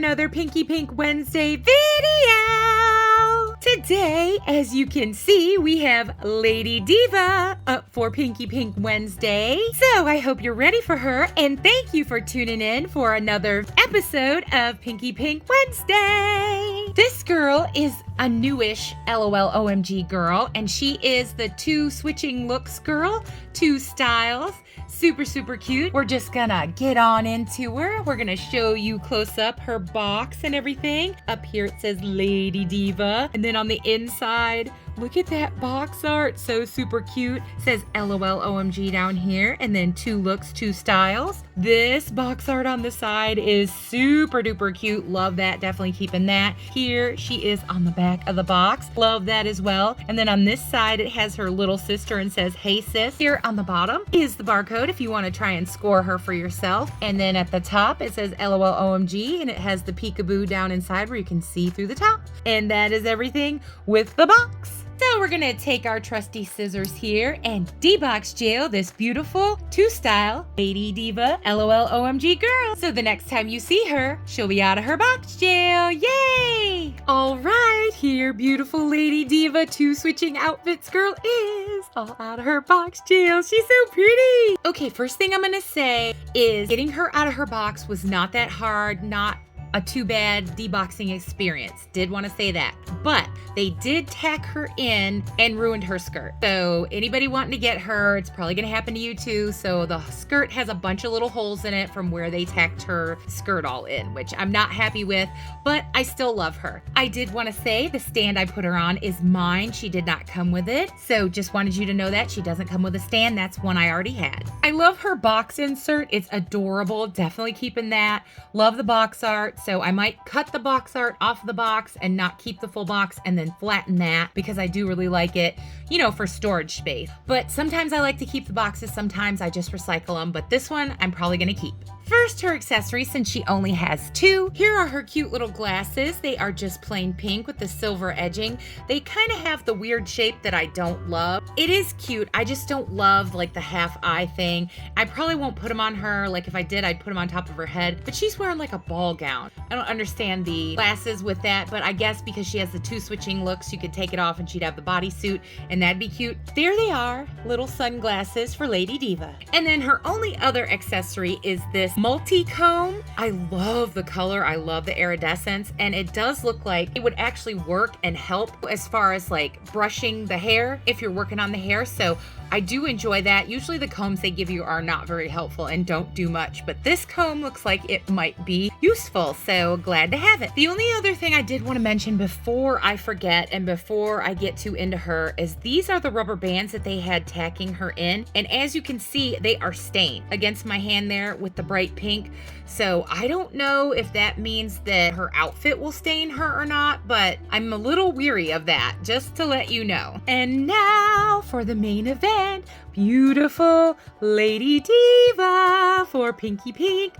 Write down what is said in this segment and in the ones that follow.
another Pinky Pink Wednesday video. Today, as you can see, we have Lady Diva up for Pinky Pink Wednesday. So I hope you're ready for her, and thank you for tuning in for another episode of Pinky Pink Wednesday. This girl is a newish LOL OMG girl, and she is the two switching looks girl, two styles. Super cute. We're just gonna get on into her. We're gonna show you close up her box and everything. Up here it says Lady Diva, and then on the inside, look at that box art, so super cute. It says LOL OMG down here, and then two looks, two styles. This box art on the side is super duper cute. Love that, definitely keeping that. Here she is on the back of the box. Love that as well. And then on this side, it has her little sister and says, hey sis. Here on the bottom is the barcode if you want to try and score her for yourself. And then at the top, it says LOL OMG, and it has the peekaboo down inside where you can see through the top. And that is everything with the box. So we're gonna take our trusty scissors here and debox jail this beautiful two-style Lady Diva LOL OMG girl. So the next time you see her, she'll be out of her box jail. Yay! All right, here beautiful Lady Diva two switching outfits girl is all out of her box jail. She's so pretty. Okay, first thing I'm gonna say is getting her out of her box was not that hard, not a too bad deboxing experience. Did want to say that. But they did tack her in and ruined her skirt. So anybody wanting to get her, it's probably going to happen to you too. So the skirt has a bunch of little holes in it from where they tacked her skirt all in, which I'm not happy with, but I still love her. I did want to say the stand I put her on is mine. She did not come with it. So just wanted you to know that she doesn't come with a stand. That's one I already had. I love her box insert. It's adorable. Definitely keeping that. Love the box art. So I might cut the box art off the box and not keep the full box and then flatten that because I do really like it, you know, for storage space. But sometimes I like to keep the boxes. Sometimes I just recycle them. But this one I'm probably going to keep. First, her accessories, since she only has two. Here are her cute little glasses. They are just plain pink with the silver edging. They kind of have the weird shape that I don't love. It is cute. I just don't love like the half eye thing. I probably won't put them on her. Like if I did, I'd put them on top of her head. But she's wearing like a ball gown. I don't understand the glasses with that, but I guess because she has the two switching looks, you could take it off and she'd have the bodysuit, and that'd be cute. There they are, little sunglasses for Lady Diva. And then her only other accessory is this multi-comb. I love the color. I love the iridescence, and it does look like it would actually work and help as far as like brushing the hair if you're working on the hair. So I do enjoy that. Usually the combs they give you are not very helpful and don't do much, but this comb looks like it might be useful, so glad to have it. The only other thing I did want to mention before I forget and before I get too into her is these are the rubber bands that they had tacking her in, and as you can see, they are stained against my hand there with the bright pink. So I don't know if that means that her outfit will stain her or not, but I'm a little weary of that, just to let you know. And now for the main event, beautiful Lady Diva for Pinky Pink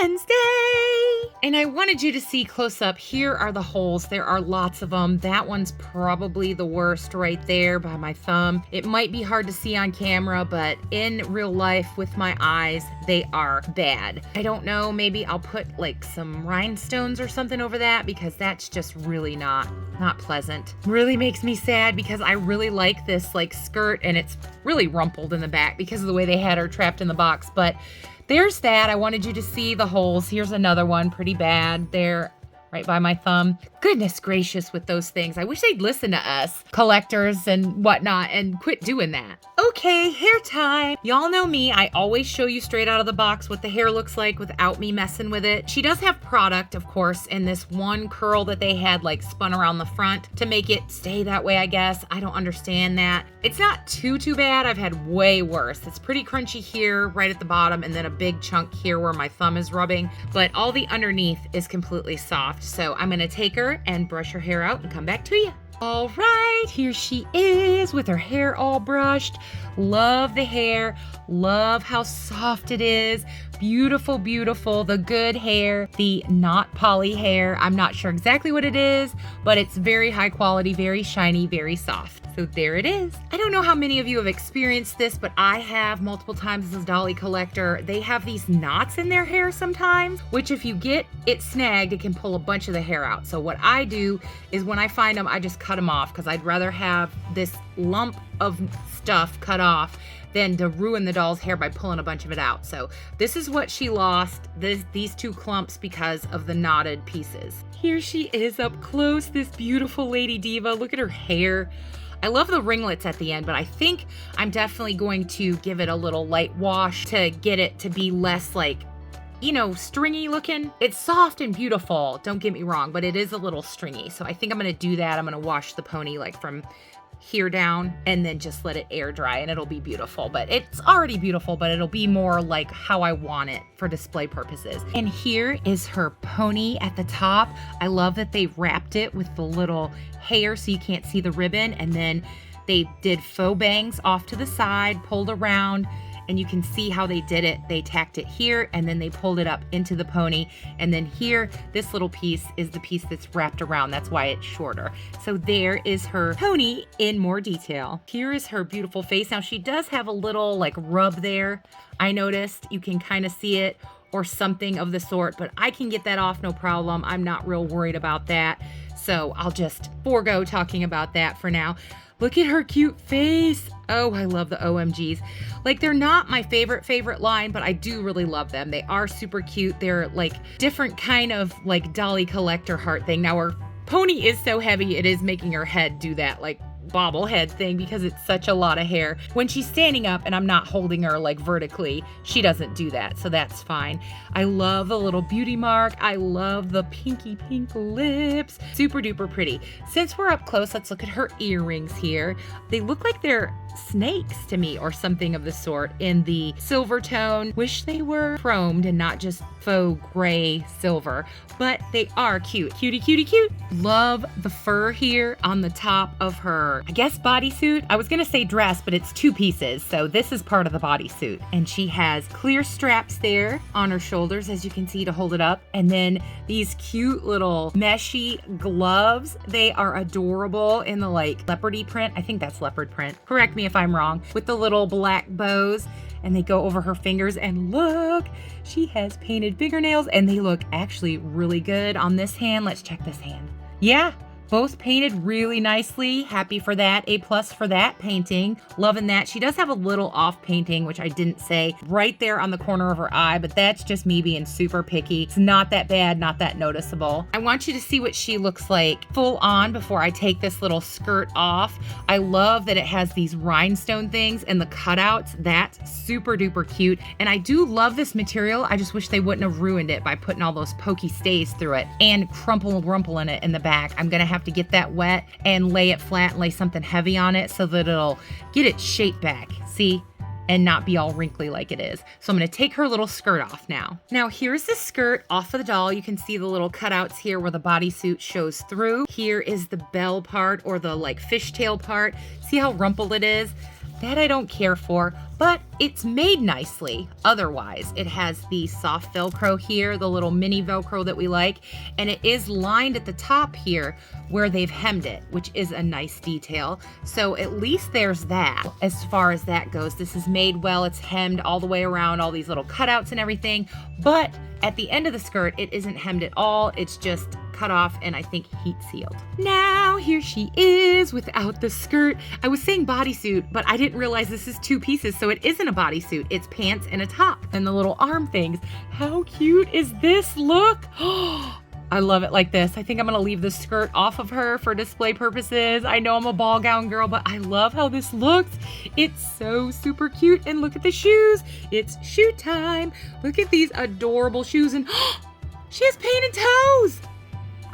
Wednesday. And I wanted you to see close up. Here are the holes. There are lots of them. That one's probably the worst right there by my thumb. It might be hard to see on camera, but in real life with my eyes, they are bad. I don't know, maybe I'll put like some rhinestones or something over that because that's just really not pleasant. Really makes me sad because I really like this like skirt, and it's really rumpled in the back because of the way they had her trapped in the box. But there's that. I wanted you to see the holes. Here's another one, pretty bad there right by my thumb. Goodness gracious with those things. I wish they'd listen to us, collectors and whatnot, and quit doing that. Okay, hair time. Y'all know me. I always show you straight out of the box what the hair looks like without me messing with it. She does have product, of course, in this one curl that they had like spun around the front to make it stay that way, I guess. I don't understand that. It's not too bad. I've had way worse. It's pretty crunchy here, right at the bottom, and then a big chunk here where my thumb is rubbing, but all the underneath is completely soft. So I'm gonna take her and brush her hair out and come back to you. All right, here she is with her hair all brushed. Love the hair. Love how soft it is. Beautiful, beautiful. The good hair, the not poly hair. I'm not sure exactly what it is, but it's very high quality, very shiny, very soft. So there it is. I don't know how many of you have experienced this, but I have multiple times as a dolly collector. They have these knots in their hair sometimes, which if you get it snagged, it can pull a bunch of the hair out. So what I do is when I find them, I just cut them off because I'd rather have this lump of stuff cut off than to ruin the doll's hair by pulling a bunch of it out. So this is what she lost, these two clumps, because of the knotted pieces. Here she is up close, this beautiful Lady Diva. Look at her hair. I love the ringlets at the end, but I think I'm definitely going to give it a little light wash to get it to be less like, you know, stringy looking. It's soft and beautiful, don't get me wrong, but it is a little stringy. So I think I'm going to do that. I'm going to wash the pony like from here down and then just let it air dry and it'll be beautiful. But it's already beautiful, but it'll be more like how I want it for display purposes. And here is her pony at the top. I love that they wrapped it with the little hair so you can't see the ribbon, and then they did faux bangs off to the side, pulled around, and you can see how they did it. They tacked it here and then they pulled it up into the pony. And then here, this little piece is the piece that's wrapped around. That's why it's shorter. So there is her pony in more detail. Here is her beautiful face. Now she does have a little like rub there. I noticed you can kind of see it or something of the sort, but I can get that off no problem. I'm not real worried about that. So I'll just forego talking about that for now. Look at her cute face. Oh, I love the OMGs. Like, they're not my favorite line, but I do really love them. They are super cute. They're like different kind of like dolly collector heart thing. Now her pony is so heavy, it is making her head do that like bobblehead thing because it's such a lot of hair. When she's standing up and I'm not holding her like vertically, she doesn't do that, so that's fine. I love the little beauty mark. I love the pinky pink lips. Super duper pretty. Since we're up close, let's look at her earrings here. They look like they're snakes to me or something of the sort in the silver tone. Wish they were chromed and not just faux gray silver, but they are cute. Cutie, cutie, cute. Love the fur here on the top of her, I guess, bodysuit. I was gonna say dress, but it's two pieces, so this is part of the bodysuit. And she has clear straps there on her shoulders, as you can see, to hold it up. And then these cute little meshy gloves. They are adorable in the like leopardy print. I think that's leopard print. Correct me if I'm wrong. With the little black bows, and they go over her fingers, and look, she has painted fingernails and they look actually really good on this hand. Let's check this hand. Yeah, both painted really nicely. Happy for that. A+ for that painting. Loving that. She does have a little off painting, which I didn't say, right there on the corner of her eye, but that's just me being super picky. It's not that bad, not that noticeable. I want you to see what she looks like full on before I take this little skirt off. I love that it has these rhinestone things and the cutouts. That's super duper cute. And I do love this material. I just wish they wouldn't have ruined it by putting all those pokey stays through it and crumple rumple in it in the back. I'm gonna have to get that wet and lay it flat and lay something heavy on it so that it'll get its shape back, see, and not be all wrinkly like it is. So I'm gonna take her little skirt off now. Now here's the skirt off of the doll. You can see the little cutouts here where the bodysuit shows through. Here is the bell part, or the like fishtail part. See how rumpled it is? That I don't care for, but it's made nicely. Otherwise, it has the soft Velcro here, the little mini Velcro that we like, and it is lined at the top here where they've hemmed it, which is a nice detail. So at least there's that. As far as that goes, this is made well. It's hemmed all the way around, all these little cutouts and everything, but at the end of the skirt, it isn't hemmed at all. It's just cut off and I think heat sealed. Now here she is without the skirt. I was saying bodysuit, but I didn't realize this is two pieces, so it isn't a bodysuit. It's pants and a top and the little arm things. How cute is this look? I love it like this. I think I'm gonna leave the skirt off of her for display purposes. I know I'm a ball gown girl, but I love how this looks. It's so super cute. And look at the shoes. It's shoe time. Look at these adorable shoes, and she has painted toes.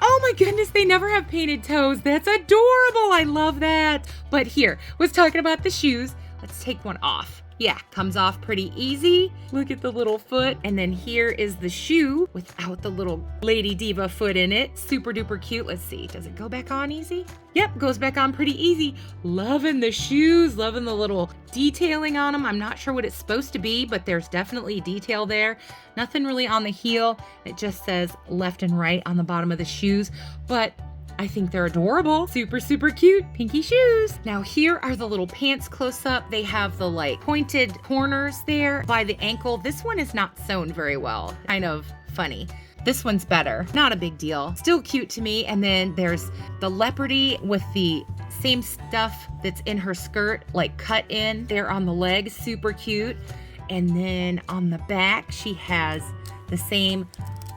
Oh my goodness, they never have painted toes. That's adorable. I love that. But here, was talking about the shoes. Let's take one off. Yeah, comes off pretty easy. Look at the little foot. And then here is the shoe without the little Lady Diva foot in it. Super duper cute. Let's see, does it go back on easy? Yep, goes back on pretty easy. Loving the shoes, loving the little detailing on them. I'm not sure what it's supposed to be, but there's definitely detail there. Nothing really on the heel. It just says left and right on the bottom of the shoes, but I think they're adorable. Super, super cute. Pinky shoes. Now here are the little pants close up. They have the like pointed corners there by the ankle. This one is not sewn very well. Kind of funny. This one's better. Not a big deal. Still cute to me. And then there's the leopardy with the same stuff that's in her skirt, like cut in there on the legs. Super cute. And then on the back, she has the same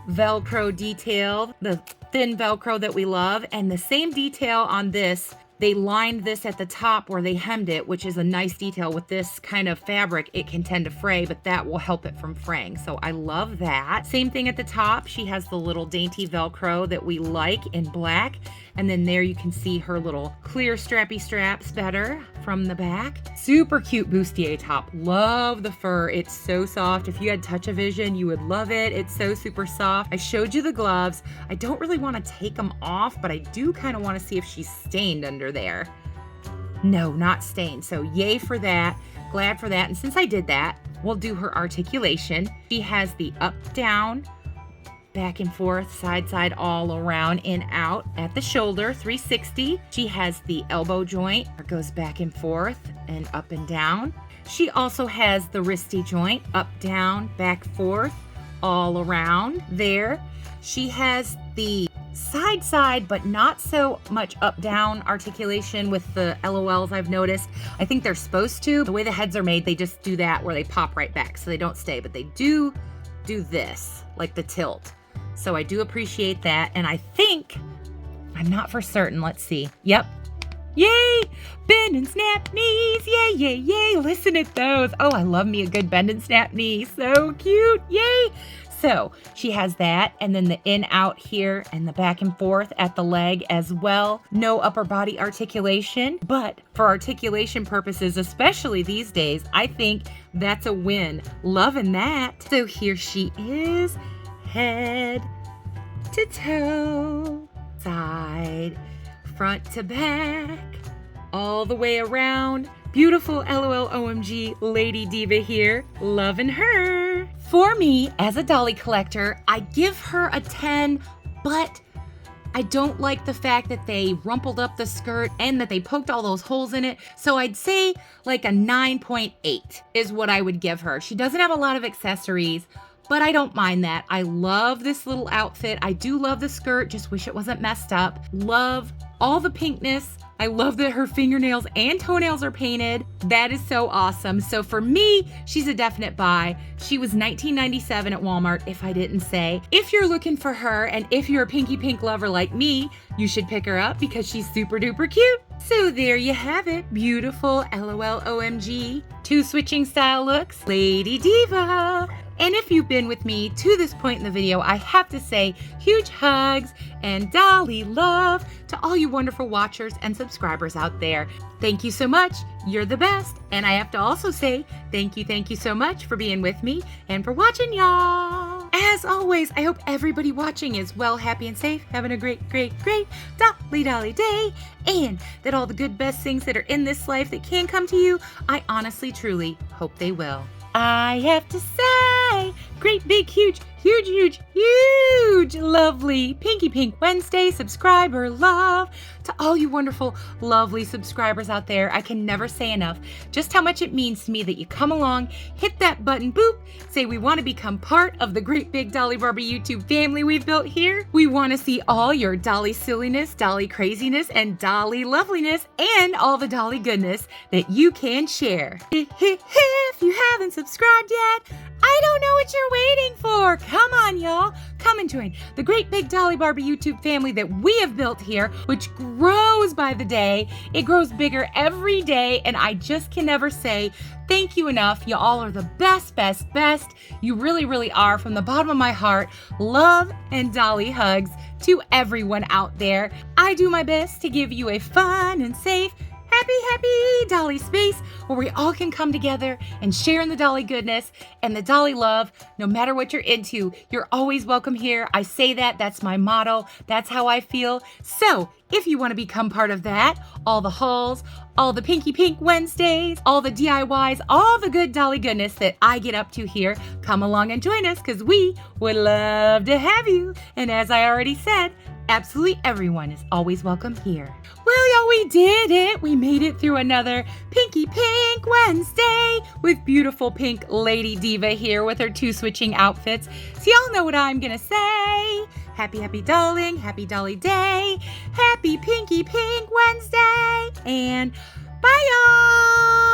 Velcro detail, the thin Velcro that we love, and the same detail on this. They lined this at the top where they hemmed it, which is a nice detail. With this kind of fabric, it can tend to fray, but that will help it from fraying. So I love that. Same thing at the top. She has the little dainty Velcro that we like in black. And then there you can see her little clear strappy straps better from the back. Super cute bustier top. Love the fur. It's so soft. If you had touch-o-vision, you would love it. It's so super soft. I showed you the gloves. I don't really want to take them off, but I do kind of want to see if she's stained under there. No, not stained. So yay for that. Glad for that. And since I did that, we'll do her articulation. She has the up, down, back and forth, side, side, all around, in, out at the shoulder, 360. She has the elbow joint, it goes back and forth and up and down. She also has the wristy joint, up, down, back, forth, all around there. She has the side, side, but not so much up, down articulation with the LOLs I've noticed. I think they're supposed to. The way the heads are made, they just do that where they pop right back, so they don't stay, but they do this, like the tilt. So I do appreciate that. And I think, I'm not for certain. Let's see. Yep. Yay! Bend and snap knees. Yay, yay, yay. Listen at those. Oh, I love me a good bend and snap knee. So cute. Yay! So she has that, and then the in out here and the back and forth at the leg as well. No upper body articulation, but for articulation purposes, especially these days, I think that's a win. Loving that. So here she is. Head to toe, side, front to back, all the way around. Beautiful LOL OMG Lady Diva here, loving her. For me, as a dolly collector, I give her a 10, but I don't like the fact that they rumpled up the skirt and that they poked all those holes in it. So I'd say like a 9.8 is what I would give her. She doesn't have a lot of accessories, but I don't mind that. I love this little outfit. I do love the skirt, just wish it wasn't messed up. Love all the pinkness. I love that her fingernails and toenails are painted. That is so awesome. So for me, she's a definite buy. She was $19.97 at Walmart, if I didn't say. If you're looking for her, and if you're a Pinky Pink lover like me, you should pick her up because she's super duper cute. So there you have it. Beautiful LOL OMG. 2 switching style looks. Lady Diva. And if you've been with me to this point in the video, I have to say huge hugs and dolly love to all you wonderful watchers and subscribers out there. Thank you so much. You're the best. And I have to also say thank you so much for being with me and for watching, y'all. As always, I hope everybody watching is well, happy, and safe, having a great dolly day, and that all the good best things that are in this life that can come to you, I honestly, truly hope they will. I have to say, great big huge lovely Pinky Pink Wednesday subscriber love to all you wonderful lovely subscribers out there. I can never say enough just how much it means to me that you come along, hit that button, boop, say we want to become part of the great big Dolly Barbie YouTube family we've built here. We want to see all your dolly silliness, dolly craziness, and dolly loveliness, and all the dolly goodness that you can share. If you haven't subscribed yet, I don't know what you're waiting for. Come on, y'all. Come and join the great big Dolly Barbie YouTube family that we have built here, which grows by the day. It grows bigger every day, and I just can never say thank you enough. You all are the best. You really are, from the bottom of my heart. Love and dolly hugs to everyone out there. I do my best to give you a fun and safe, happy Dolly space where we all can come together and share in the Dolly goodness and the Dolly love. No matter what you're into, you're always welcome here. I say that. That's my motto. That's how I feel. So if you want to become part of that, all the hauls, all the Pinky Pink Wednesdays, all the DIYs, all the good Dolly goodness that I get up to here, come along and join us because we would love to have you. And as I already said, absolutely everyone is always welcome here. Well, y'all, we did it. We made it through another Pinky Pink Wednesday with beautiful pink Lady Diva here with her 2 switching outfits. So y'all know what I'm going to say. Happy dolling, happy Dolly Day, happy Pinky Pink Wednesday, and bye, y'all!